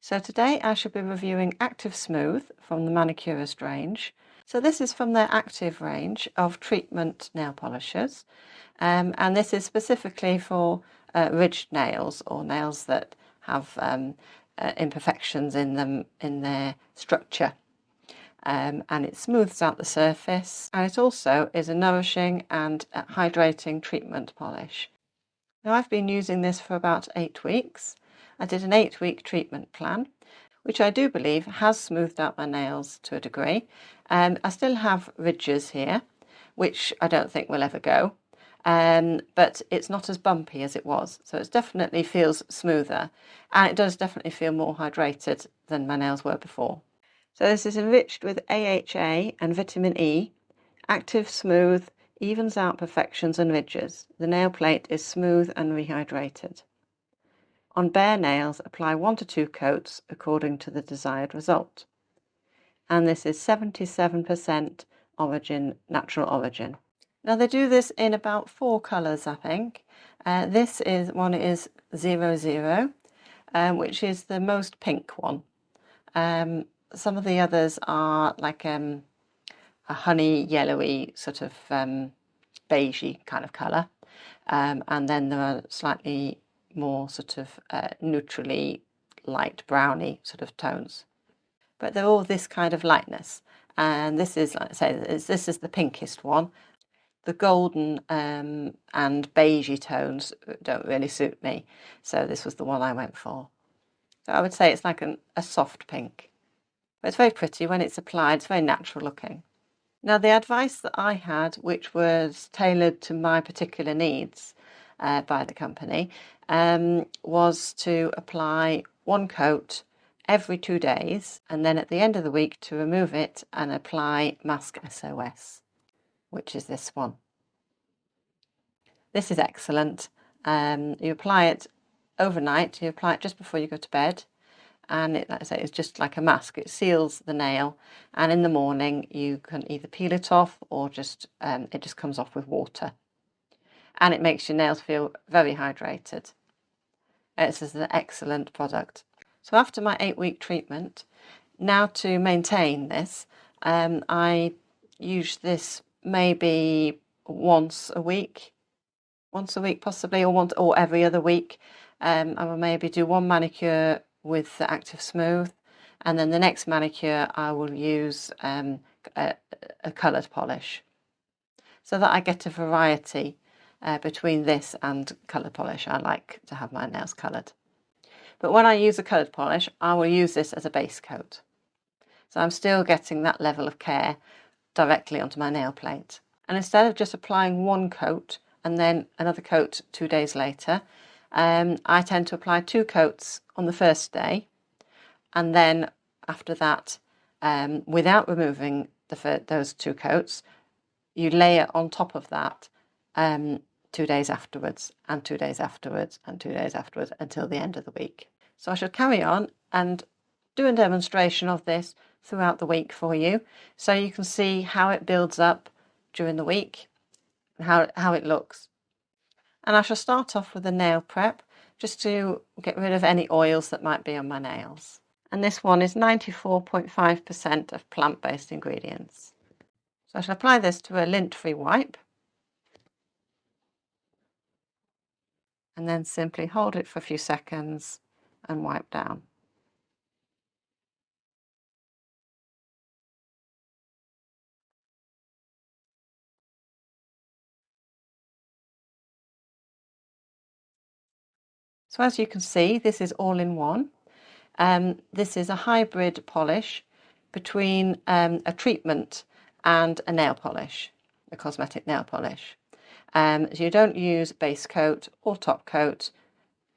So today I shall be reviewing Active Smooth from the Manucurist range. So this is from their active range of treatment nail polishes, and this is specifically for ridged nails or nails that have imperfections in them in their structure. And it smooths out the surface, and it also is a nourishing and hydrating treatment polish. Now I've been using this for about 8 weeks. I did an 8-week treatment plan, which I do believe has smoothed out my nails to a degree. I still have ridges here, which I don't think will ever go, but it's not as bumpy as it was, so it definitely feels smoother, and it does definitely feel more hydrated than my nails were before. So this is enriched with AHA and vitamin E. Active Smooth evens out imperfections and ridges. The nail plate is smooth and rehydrated. On bare nails, apply 1 to 2 coats according to the desired result. And this is 77% origin, natural origin. Now they do this in about 4 colours, I think. This is 00, which is the most pink one. Some of the others are like a honey yellowy sort of beigey kind of colour, and then there are slightly more sort of neutrally light browny sort of tones, but they're all this kind of lightness. And this is, like I say, this is the pinkest one. The golden and beigey tones don't really suit me, so this was the one I went for. So I would say it's like a soft pink, but it's very pretty when it's applied. It's very natural looking. Now the advice that I had, which was tailored to my particular needs by the company, was to apply 1 coat every 2 days, and then at the end of the week to remove it and apply Masque SOS, which is this one. This is excellent. You apply it overnight, you apply it just before you go to bed, and it, like I say, it's just like a mask. It seals the nail, and in the morning you can either peel it off or just it just comes off with water, and it makes your nails feel very hydrated. This is an excellent product. So after my 8-week treatment, now to maintain this, I use this maybe once a week possibly, or every other week. I will maybe do 1 manicure with the Active Smooth, and then the next manicure I will use a coloured polish, so that I get a variety between this and coloured polish. I like to have my nails coloured, but when I use a coloured polish I will use this as a base coat, so I'm still getting that level of care directly onto my nail plate. And instead of just applying 1 coat and then another coat 2 days later, I tend to apply 2 coats on the first day, and then after that, without removing those 2 coats, you layer on top of that 2 days afterwards, and 2 days afterwards, and 2 days afterwards, until the end of the week. So I shall carry on and do a demonstration of this throughout the week for you, so you can see how it builds up during the week and how it looks. And I shall start off with a nail prep, just to get rid of any oils that might be on my nails. And this one is 94.5% of plant-based ingredients. So I shall apply this to a lint-free wipe, and then simply hold it for a few seconds and wipe down. So as you can see, this is all in one. This is a hybrid polish between a treatment and a nail polish, a cosmetic nail polish. So you don't use base coat or top coat,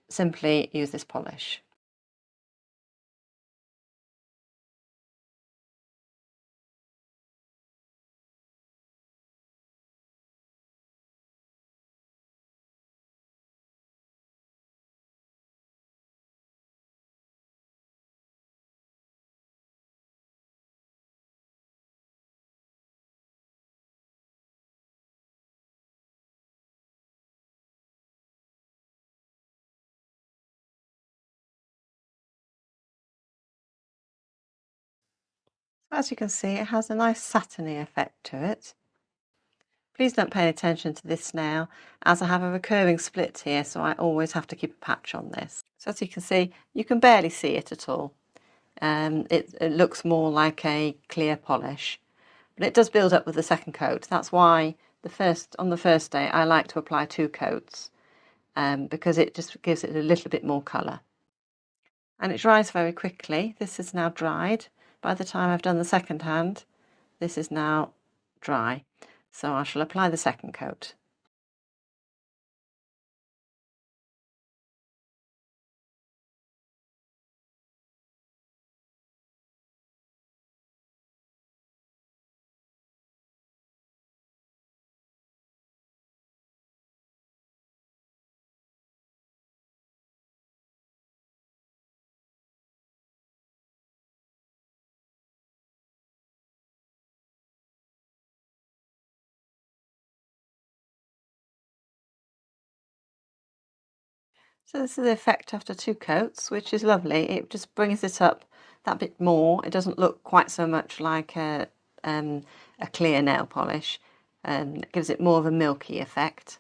simply use this polish. As you can see, it has a nice satiny effect to it. Please don't pay attention to this nail, as I have a recurring split here, so I always have to keep a patch on this. So as you can see, you can barely see it at all. It looks more like a clear polish, but it does build up with the second coat. That's why on the first day I like to apply 2 coats, because it just gives it a little bit more colour. And it dries very quickly. This is now dried. By the time I've done the second hand, this is now dry. So I shall apply the second coat. So this is the effect after 2 coats, which is lovely. It just brings it up that bit more. It doesn't look quite so much like a clear nail polish, and it gives it more of a milky effect.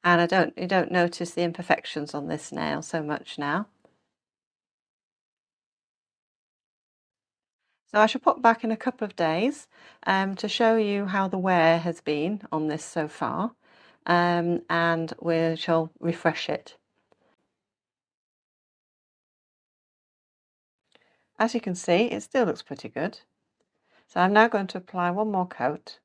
And you don't notice the imperfections on this nail so much now. So I shall pop back in a couple of days to show you how the wear has been on this so far, and we shall refresh it. As you can see, it still looks pretty good. So I'm now going to apply one more coat.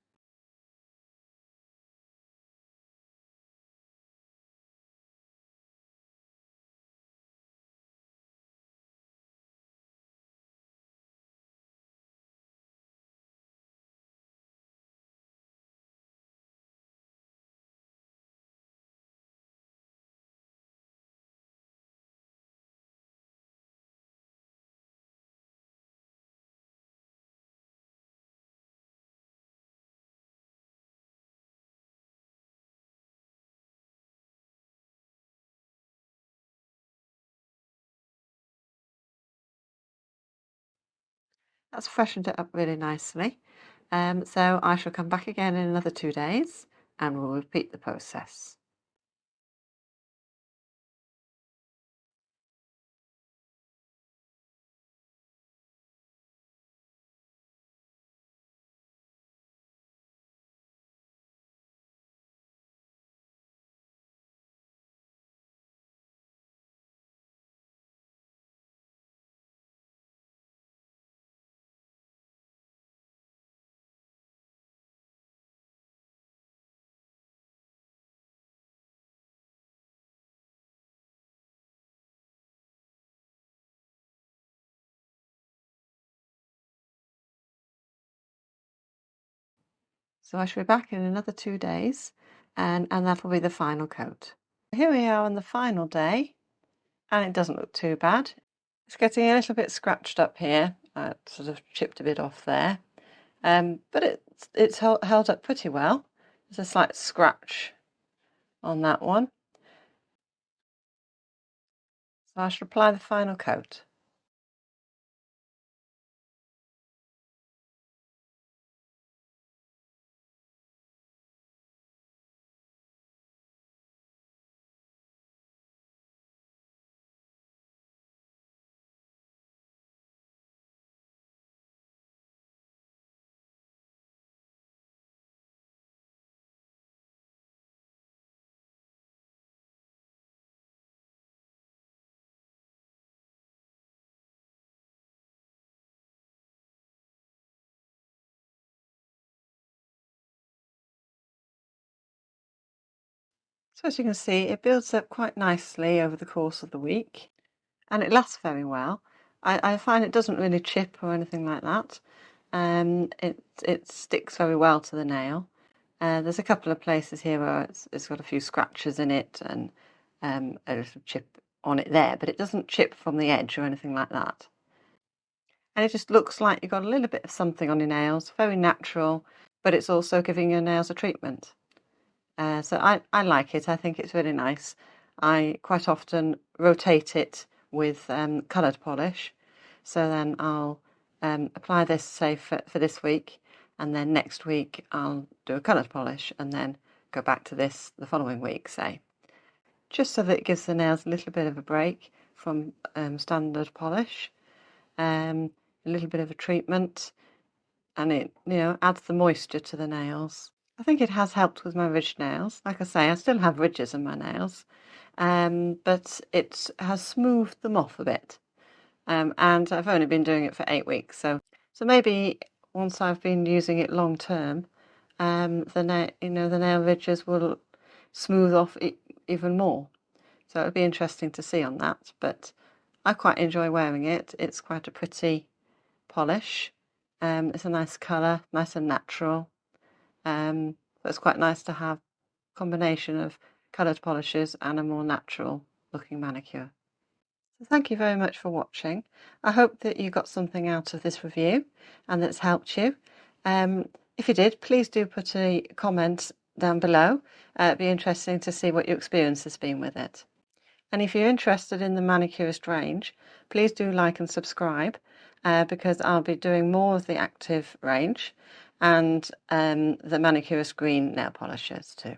That's freshened it up really nicely. So I shall come back again in another 2 days and we'll repeat the process. So I shall be back in another 2 days and that will be the final coat. Here we are on the final day and it doesn't look too bad. It's getting a little bit scratched up here. I sort of chipped a bit off there, but it's held up pretty well. There's a slight scratch on that one. So I shall apply the final coat. So as you can see, it builds up quite nicely over the course of the week and it lasts very well. I find it doesn't really chip or anything like that. It sticks very well to the nail. There's a couple of places here where it's got a few scratches in it and a little chip on it there, but it doesn't chip from the edge or anything like that. And it just looks like you've got a little bit of something on your nails, very natural, but it's also giving your nails a treatment. So I like it. I think it's really nice. I quite often rotate it with coloured polish. So then I'll apply this, say, for this week, and then next week I'll do a coloured polish and then go back to this the following week, say. Just so that it gives the nails a little bit of a break from standard polish, a little bit of a treatment, and it, adds the moisture to the nails. I think it has helped with my ridged nails. Like I say, I still have ridges in my nails, but it has smoothed them off a bit. And I've only been doing it for 8 weeks, so maybe once I've been using it long term, the nail ridges will smooth off even more. So it'll be interesting to see on that. But I quite enjoy wearing it. It's quite a pretty polish. It's a nice colour, nice and natural. So it's quite nice to have a combination of coloured polishes and a more natural looking manicure. So thank you very much for watching. I hope that you got something out of this review and that's helped you. If you did, please do put a comment down below. It'd be interesting to see what your experience has been with it. And if you're interested in the Manucurist range, please do like and subscribe because I'll be doing more of the active range and the Manucurist green nail polishes too.